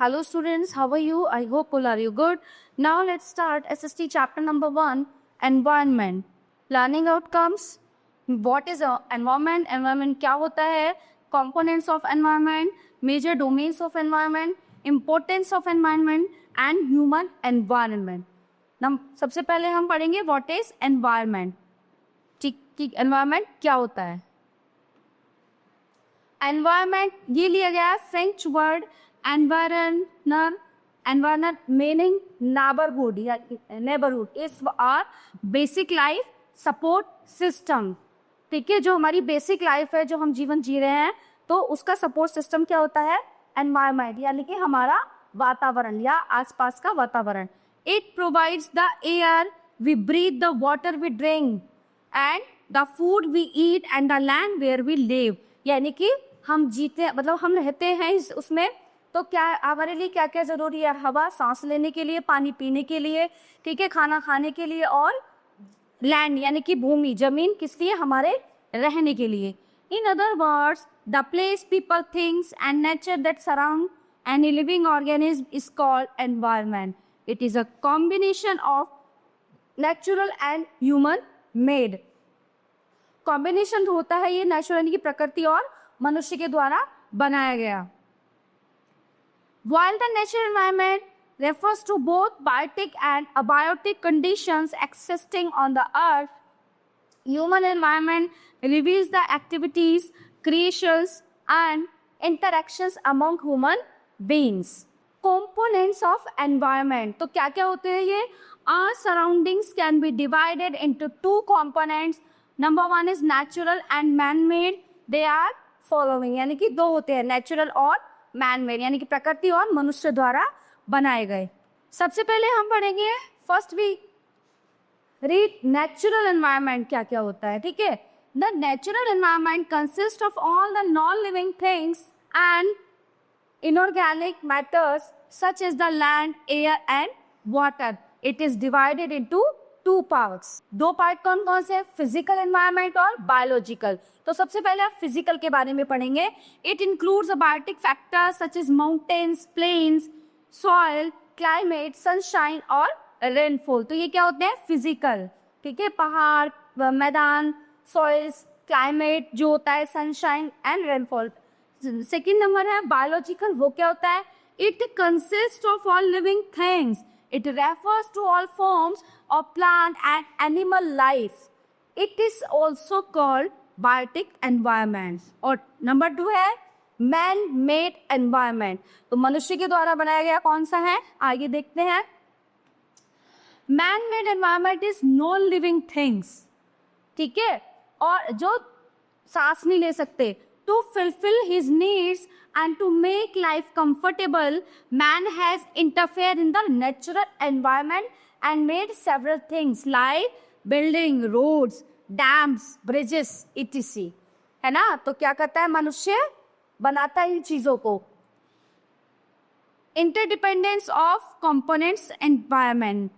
Hello students, how are you? I hope all are you good. Now let's start SST chapter number 1, Environment. Learning outcomes. What is environment? Environment क्या होता है? Components of environment, major domains of environment, importance of environment and human environment. सबसे पहले हम पढ़ेंगे what is environment. ठीक कि environment क्या होता है? Environment ये लिया गया है French word environment meaning neighborhood या neighborhood is our basic life support system. ठीक है, जो हमारी बेसिक लाइफ है, जो हम जीवन जी रहे हैं, तो उसका सपोर्ट सिस्टम क्या होता है? एनवायरमेंट, यानी कि हमारा वातावरण या आसपास का वातावरण. It provides the air we breathe, the water we drink and the food we eat and the land where we live. यानी कि हम जीते मतलब हम रहते हैं उसमें, तो क्या हमारे लिए क्या क्या जरूरी है? हवा सांस लेने के लिए, पानी पीने के लिए, ठीक है, खाना खाने के लिए, और लैंड यानी कि भूमि, जमीन किस लिए? हमारे रहने के लिए. In other words the place, people, things and nature that surround any living organism is called environment. It is a combination of natural and human made. Combination होता है ये नेचुरल यानी कि प्रकृति और मनुष्य के द्वारा बनाया गया. While the natural environment refers to both biotic and abiotic conditions existing on the earth, human environment reveals the activities, creations and interactions among human beings. Components of environment. तो क्या क्या होते हैं ये? Our surroundings can be divided into two components. Number one is natural and man-made. They are following, यानी कि दो होते हैं, नेचुरल और मैन मेड, यानी कि प्रकृति और मनुष्य द्वारा बनाए गए. सबसे पहले हम पढ़ेंगे first we read natural environment क्या क्या होता है. ठीक है, the natural environment consist of all the non living things and inorganic matters such as the land, air and water. It is divided into two parts. दो part कौन कौन से? फिजिकल एनवायरनमेंट और बायोलॉजिकल. तो सबसे पहले आप फिजिकल के बारे में पढ़ेंगे. It includes abiotic factors such as mountains, plains, soil, climate, sunshine और रेनफॉल. तो ये क्या होते हैं? फिजिकल. ठीक है, पहाड़, मैदान, सॉइल्स, क्लाइमेट जो होता है, sunshine and rainfall. Second number है बायोलॉजिकल. वो क्या होता है? It consist of all living things. It refers to all forms of plant and animal life. It is also called biotic environments. और नंबर 2 है man-made environment. तो मनुष्य के द्वारा बनाया गया कौन सा है? आगे देखते हैं. Man-made environment is non-living things. ठीक है, और जो सांस नहीं ले सकते. To fulfill his needs and to make life comfortable, man has interfered in the natural environment and made several things like building roads, dams, bridges, etc. है ना? तो क्या करता है मनुष्य? बनाता है इन चीजों को. Interdependence of components environment.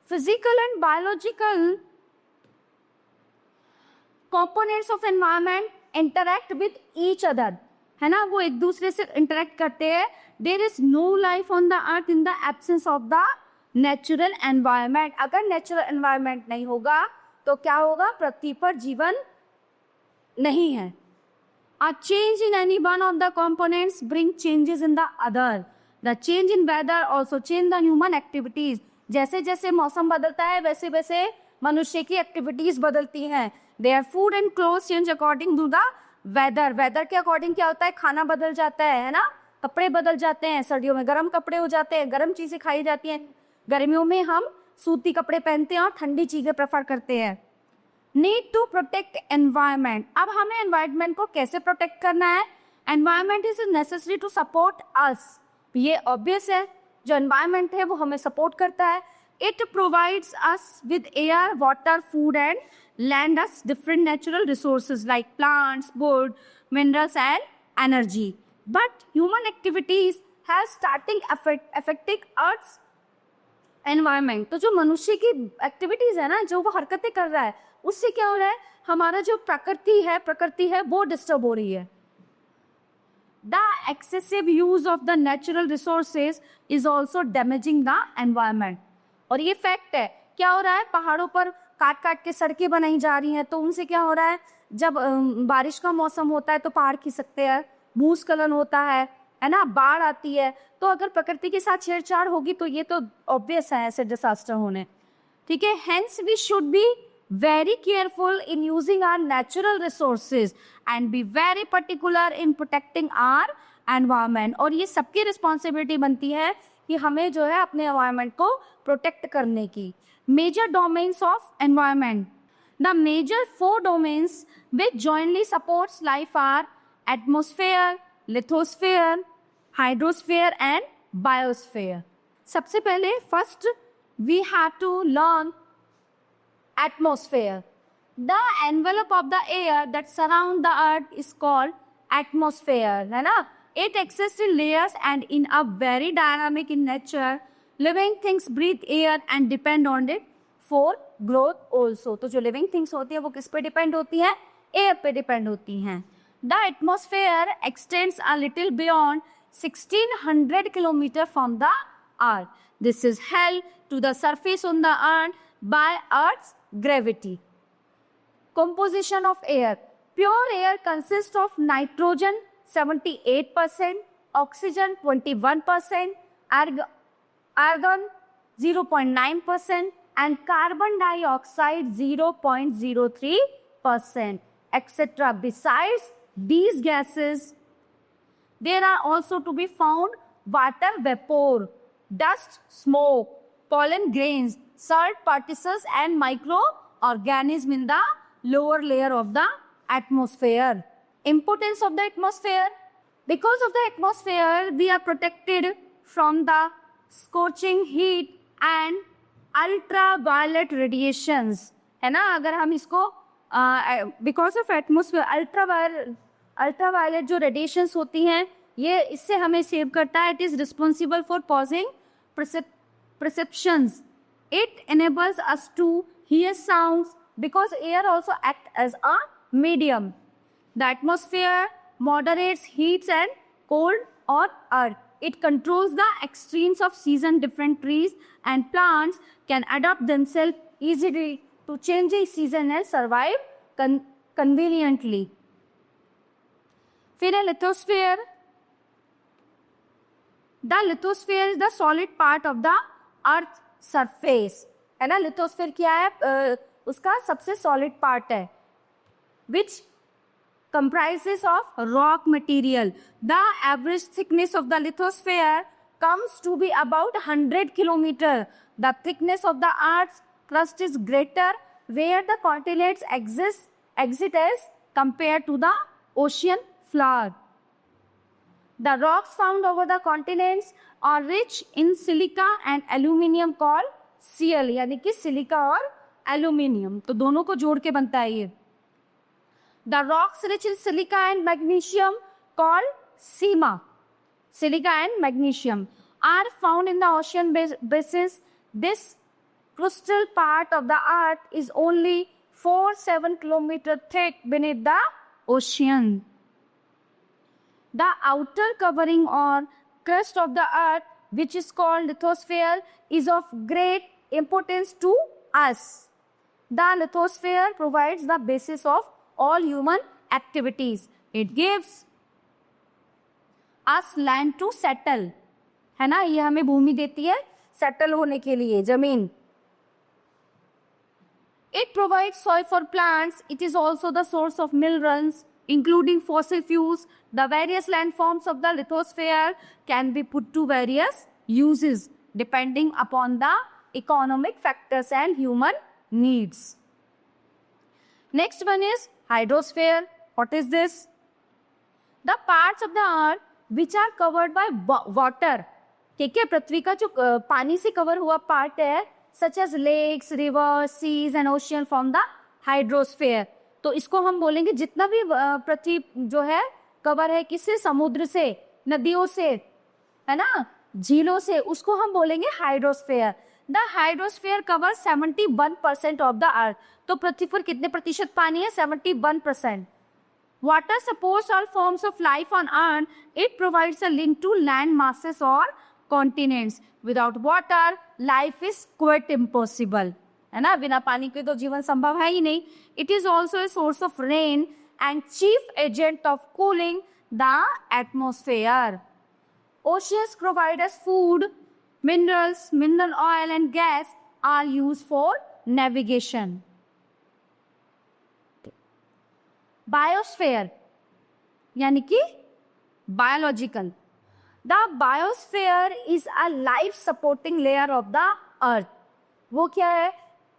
Physical and biological components of environment interact with each other. है ना, वो एक दूसरे से इंटरेक्ट करते हैं. There is no life on the earth in the absence of the natural environment. अगर नेचुरल एनवायरनमेंट नहीं होगा तो क्या होगा? पृथ्वी पर जीवन नहीं है. A change in any one of the components bring changes in the other. The change in weather also change the human activities. जैसे जैसे मौसम बदलता है वैसे वैसे मनुष्य की एक्टिविटीज बदलती हैं. Their food and clothes change according to the weather. Weather के अकॉर्डिंग क्या होता है? खाना बदल जाता है ना, कपड़े बदल जाते हैं. सर्दियों में गर्म कपड़े हो जाते हैं, गर्म चीजें खाई जाती हैं. गर्मियों में हम सूती कपड़े पहनते हैं और ठंडी चीजें प्रेफर करते हैं. Need to protect environment. अब हमें एनवायरनमेंट को कैसे प्रोटेक्ट करना है? Environment is necessary to support us. ये ऑब्वियस है, जो एनवायरनमेंट है वो हमें सपोर्ट करता है. It provides us with air, water, food and lend us different natural resources like plants, wood, minerals and energy. But human activities have starting affecting Earth's environment. तो जो मनुष्य की एक्टिविटीज है ना, जो वो हरकतें कर रहा है, उससे क्या हो रहा है? हमारा जो प्रकृति है वो डिस्टर्ब हो रही है. the excessive use of the natural resources is also damaging the environment. और ये फैक्ट है, क्या हो रहा है, पहाड़ों पर काट काट के सड़कें बनाई जा रही हैं, तो उनसे क्या हो रहा है, जब बारिश का मौसम होता है तो पहाड़ खिसकते हैं, भूस्खलन होता है ना, बाढ़ आती है. तो अगर प्रकृति के साथ छेड़छाड़ होगी तो ये तो ऑब्वियस है ऐसे डिजास्टर होने. ठीक है, hence we should be very careful in using our natural resources and be very particular in protecting our environment. और ये सबकी रिस्पॉन्सिबिलिटी बनती है कि हमें जो है अपने environment को protect करने की. Major domains of environment. The major 4 domains which jointly supports life are atmosphere, lithosphere, hydrosphere and biosphere. सबसे पहले first we have to learn atmosphere. The envelope of the air that surround the earth is called atmosphere, है ना. It exists in layers and in a very dynamic in nature. Living things breathe air and depend on it for growth also. तो जो living things होती है वो किस पे depend होती है, air पे depend होती हैं. The atmosphere extends a little beyond 1600 kilometers from the earth. This is held to the surface on the earth by earth's gravity. Composition of air. Pure air consists of nitrogen 78%, oxygen 21%, argon 0.9% and carbon dioxide 0.03%, etc. Besides these gases, there are also to be found water vapor, dust, smoke, pollen grains, salt particles and microorganisms in the lower layer of the atmosphere. Importance of the atmosphere. Because of the atmosphere, we are protected from the scorching heat and ultraviolet radiations. है ना, अगर हम इसको because of atmosphere, ultraviolet जो radiations होती हैं, ये इससे हमें सेव करता है. It is responsible for causing perceptions. It enables us to hear sounds because air also acts as a medium. The atmosphere moderates heat and cold on earth. It controls the extremes of season. Different trees and plants can adapt themselves easily to changing season and survive conveniently. फिर है lithosphere. The lithosphere is the solid part of the earth surface. है ना, lithosphere क्या है, उसका सबसे solid part है, which comprises of rock material. The average thickness of the lithosphere comes to be about 100 kilometers. The thickness of the earth's crust is greater where the continents exist as compared to the ocean floor. The rocks found over the continents are rich in silica and aluminium called Cl, यानी कि silica और aluminium, तो दोनों को जोड़ के बनता है ये. The rocks rich in silica and magnesium called Sima, silica and magnesium, are found in the ocean basins. This crustal part of the earth is only 4-7 kilometers thick beneath the ocean. The outer covering or crust of the earth, which is called lithosphere, is of great importance to us. The lithosphere provides the basis of all human activities. It gives us land to settle. है ना, ये हमें भूमि देती है settle होने के लिए, जमीन. It provides soil for plants. It is also the source of minerals, including fossil fuels. The various landforms of the lithosphere can be put to various uses depending upon the economic factors and human needs. Next one is hydrosphere. What is this? The parts of the earth which are covered by water. ठीक है, पृथ्वी का जो पानी से cover हुआ part है, such as lakes, rivers, seas and ocean form the hydrosphere. तो इसको हम बोलेंगे जितना भी पृथ्वी जो है कवर है किससे, समुद्र से, नदियों से, है ना, झीलों से, उसको हम बोलेंगे hydrosphere. The hydrosphere cover 71% of the earth. तो पृथ्वी पर कितने प्रतिशत पानी है, 71%. Water supports all forms of life on Earth. It provides a link to land masses or continents. Without water, life is quite impossible. है ना, बिना पानी के तो जीवन संभव है ही नहीं. It is also a source of rain and chief agent of cooling the atmosphere. Oceans provide us food, minerals, mineral oil and gas are used for navigation. Biosphere यानी कि biological. The biosphere is a life supporting layer of the earth. वो क्या है?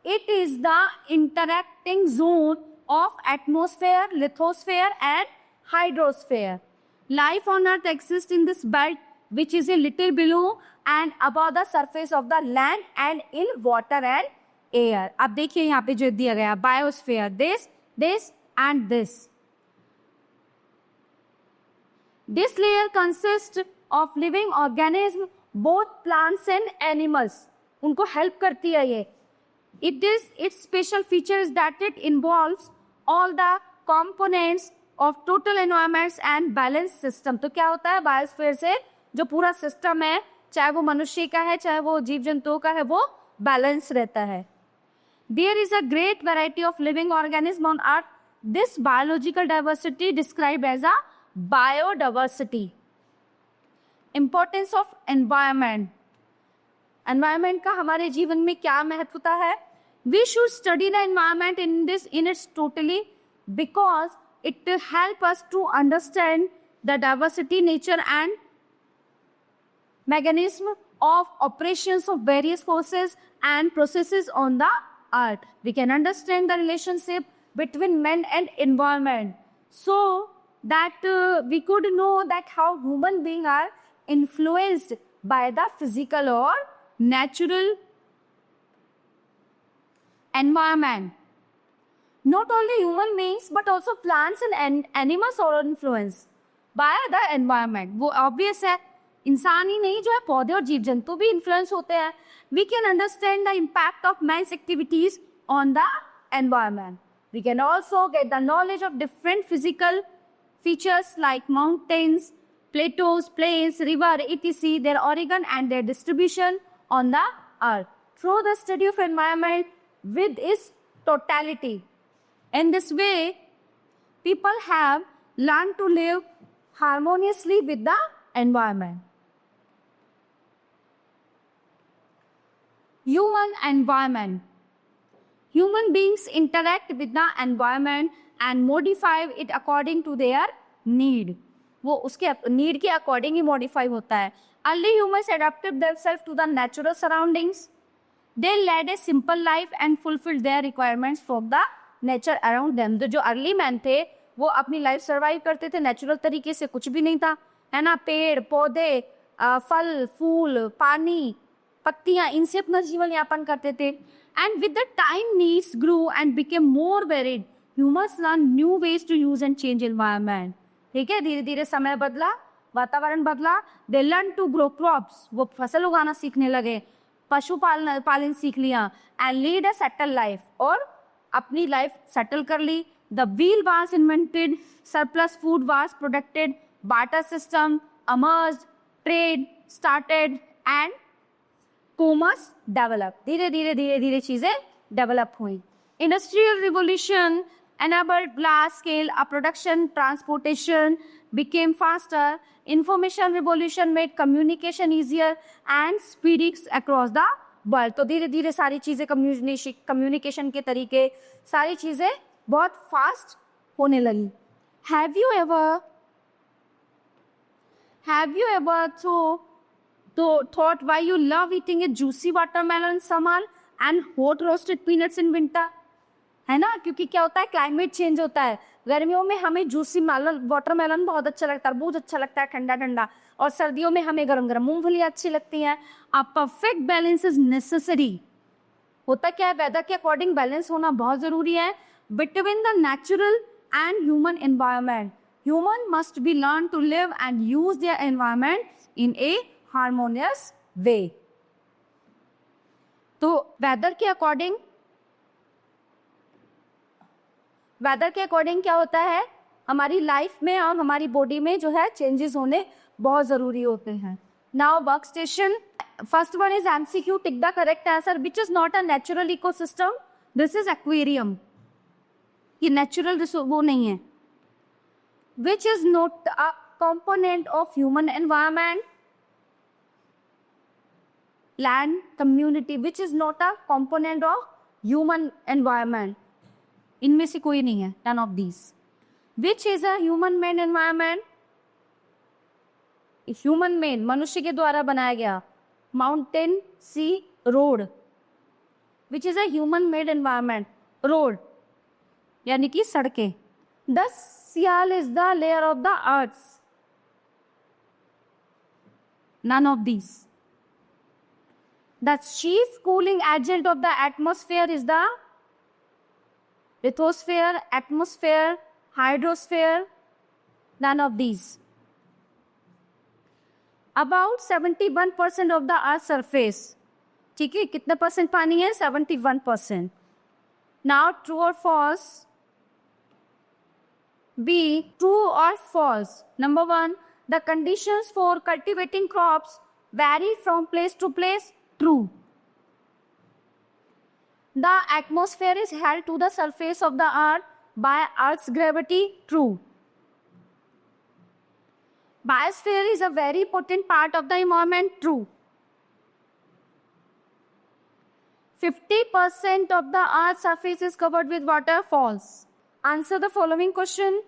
It is the interacting zone of atmosphere, lithosphere and hydrosphere. Life on earth exists in this belt which is a little below and above the surface of the land and in water and air. अब देखिए यहाँ पे जो दिया गया biosphere, this and this. This layer consists of living organisms, both plants and animals. उनको help करती है ये. Its special feature is that it involves all the components of total environments and balance system. तो क्या होता है biosphere से जो पूरा सिस्टम है, चाहे वो मनुष्य का है चाहे वो जीव जंतुओं का है, वो बैलेंस रहता है. There is a great variety of living organisms on earth. This biological diversity described as a biodiversity. Importance of environment. Environment का हमारे जीवन में क्या महत्वता है? We should study the environment in its totally because it help us to understand the diversity, nature and mechanism of operations of various forces and processes on the earth. We can understand the relationship between man and environment, so that we could know that how human beings are influenced by the physical or natural environment. Not only human beings but also plants and animals are influenced by the environment. वो obvious है, इंसान ही नहीं जो है पौधे और जीव जंतु भी influence होते हैं. We can understand the impact of man's activities on the environment. We can also get the knowledge of different physical features like mountains, plateaus, plains, river, etc., their origin and their distribution on the earth through the study of environment with its totality. In this way, people have learned to live harmoniously with the environment. Human environment. Human beings interact with the environment and modify it according to their need. वो उसके need के according ही modify होता है. Early humans adapted themselves to the natural surroundings. They led a simple life and fulfilled their requirements from the nature around them. तो जो early man थे वो अपनी लाइफ सर्वाइव करते थे नेचुरल तरीके से, कुछ भी नहीं था, है ना, पेड़ पौधे, फल फूल, पानी, पत्तियां, इनसे अपना जीवन यापन करते थे. And with the time needs grew and became more varied. Humans learn new ways to use and change environment. ठीक है, धीरे धीरे समय बदला, वातावरण बदला. They learn to grow crops, वो फसल उगाना सीखने लगे, पालन सीख लिया. And lead a settle life, और अपनी लाइफ सेटल कर ली. The wheel was invented, surplus food was producted, barter system emerged, trade started and commerce develop. धीरे धीरे धीरे धीरे चीजें डेवलप हुई. Industrial revolution enabled large scale production, transportation became faster. Information revolution made communication easier and speedy across the world. तो धीरे धीरे सारी चीजें कम्युनिकेशन के तरीके, सारी चीजें बहुत फास्ट होने लगी. Have you ever thought why you love eating a juicy watermelon in summer and hot roasted peanuts in winter? है ना, क्योंकि क्या होता है, क्लाइमेट चेंज होता है. गर्मियों में हमें जूसी वाटरमेलन बहुत अच्छा लगता है, तरबूज अच्छा लगता है ठंडा ठंडा, और सर्दियों में हमें गरम गरम मूंगफली अच्छी लगती है. A perfect balance is necessary. होता क्या है, वेदर के अकॉर्डिंग बैलेंस होना बहुत जरूरी है between the natural and human environment. Human must be learn to live and use their environment in a harmonious way. तो वेदर के अकॉर्डिंग क्या होता है, हमारी लाइफ में और हमारी बॉडी में जो है चेंजेस होने बहुत ज़रूरी होते हैं. Now work station. First one is MCQ. Tick the correct answer. Which is not a natural ecosystem? This is aquarium. ये नेचुरल वो नहीं है. Which is not a component of human environment? Land community. Which is not a component of human environment? इनमें से कोई नहीं है. None of these. Which is a human made environment? Human made, मनुष्य के द्वारा बनाया गया. Mountain, sea, road. Which is a human made environment? Road. यानी कि सड़कें. The soil is the layer of the earth. None of these. The chief cooling agent of the atmosphere is the lithosphere, atmosphere, hydrosphere. None of these. About 71% of the earth's surface. ठीक है, कितना percent पानी है? 71%. Now true or false? B. True or false? Number 1. The conditions for cultivating crops vary from place to place. True. The atmosphere is held to the surface of the earth by Earth's gravity. True. Biosphere is a very important part of the environment. True. 50% of the earth's surface is covered with water. False. Answer the following question.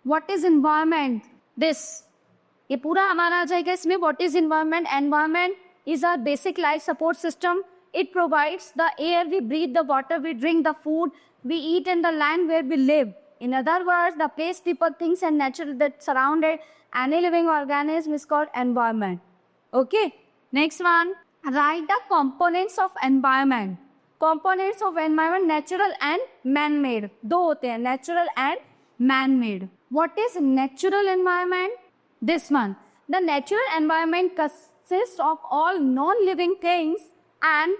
What is environment? This. ये पूरा हमारा आ जाएगा इसमें. What is environment? Environment is our basic life support system. It provides the air we breathe, the water we drink, the food we eat, and the land where we live. In other words, the place, people, things, and nature that surrounded any living organism is called environment. Okay. Next one. Write the components of environment. Components of environment, natural and man-made. दो होते हैं, natural and man-made. What is natural environment? This one. The natural environment consists of all non-living things and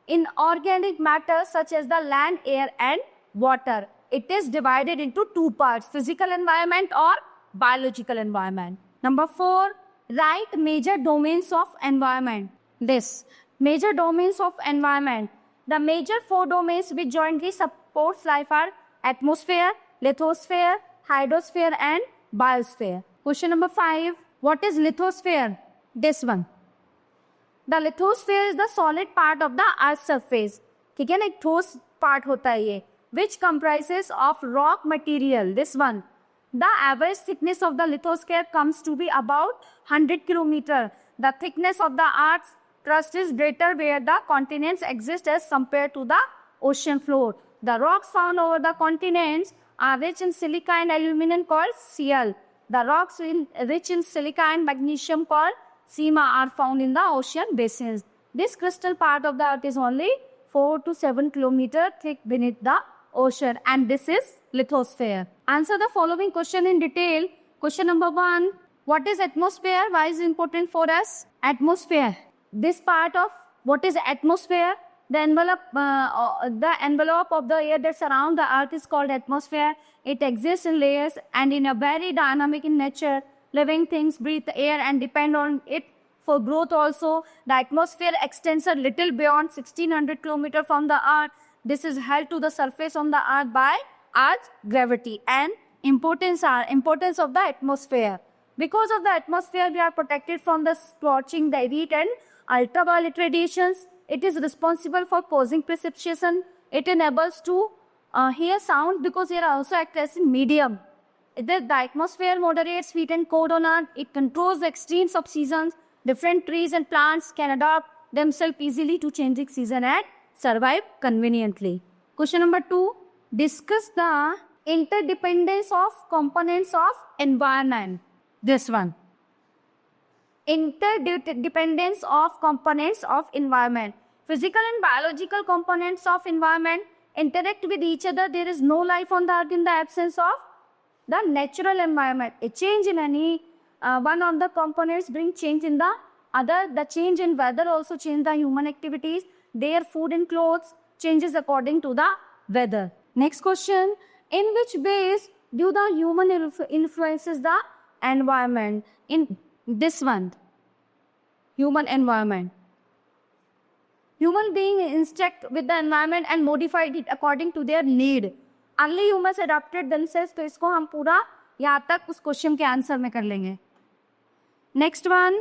inorganic matter such as the land, air, and water. It is divided into two parts, physical environment or biological environment. Number 4, write major domains of environment. This, major domains of environment. The major 4 domains which jointly supports life are atmosphere, lithosphere, hydrosphere, and biosphere. Question number 5, what is lithosphere? This one. The lithosphere is the solid part of the earth's surface. ठीक है ना, एक ठोस part होता है ये, which comprises of rock material. This one. The average thickness of the lithosphere comes to be about 100 km. The thickness of the earth's crust is greater where the continents exist as compared to the ocean floor. The rocks found over the continents are rich in silica and aluminum called Cl. The rocks rich in silica and magnesium called Sima are found in the ocean basins. This crystal part of the earth is only 4 to 7 km thick beneath the ocean, and this is lithosphere. Answer the following question in detail. Question number 1. What is atmosphere? Why is it important for us? Atmosphere. This part of what is atmosphere? The envelope of the air that surrounds the earth is called atmosphere. It exists in layers and in a very dynamic in nature. Living things breathe air and depend on it for growth also. The atmosphere extends a little beyond 1600 km from the earth. This is held to the surface on the earth by Earth's gravity. And importance of the atmosphere. Because of the atmosphere, we are protected from the scorching, the heat and ultraviolet radiations. It is responsible for causing precipitation. It enables to hear sound because it also acts as a medium. The atmosphere moderates heat and cold on earth. It controls the extremes of seasons. Different trees and plants can adapt themselves easily to changing season and survive conveniently. Question number 2. Discuss the interdependence of components of environment. This one. Interdependence of components of environment. Physical and biological components of environment interact with each other. There is no life on the earth in the absence of the natural environment. A change in any one of the components brings change in the other. The change in weather also change the human activities. Their food and clothes changes according to the weather. Next question. In which ways do the human influences the environment? In this one, human environment. Human being interact with the environment and modified it according to their need. Only humans adapted themselves. तो इसको हम पूरा यहाँ तक उस question के answer में कर लेंगे. Next one,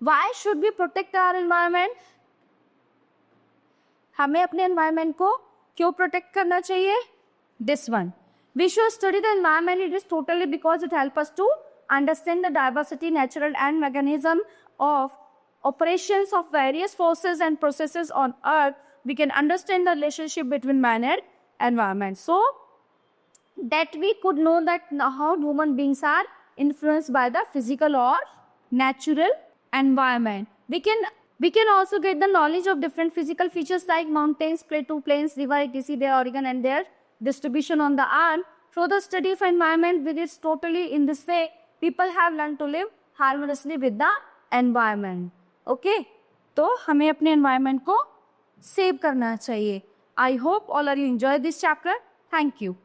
why should we protect our environment? हमें अपने environment को क्यों protect करना चाहिए? This one, we should study the environment. It is totally because it helps us to understand the diversity, natural and mechanism of operations of various forces and processes on earth. We can understand the relationship between man and environment. So that we could know that how human beings are influenced by the physical or natural environment. We can also get the knowledge of different physical features like mountains, plateau, plains, river, etc., their origin and their distribution on the earth. Through the study of environment, with its totally in this way, people have learned to live harmoniously with the environment. Okay, तो हमें अपने environment को save करना चाहिए. I hope all of you enjoy this chapter. Thank you.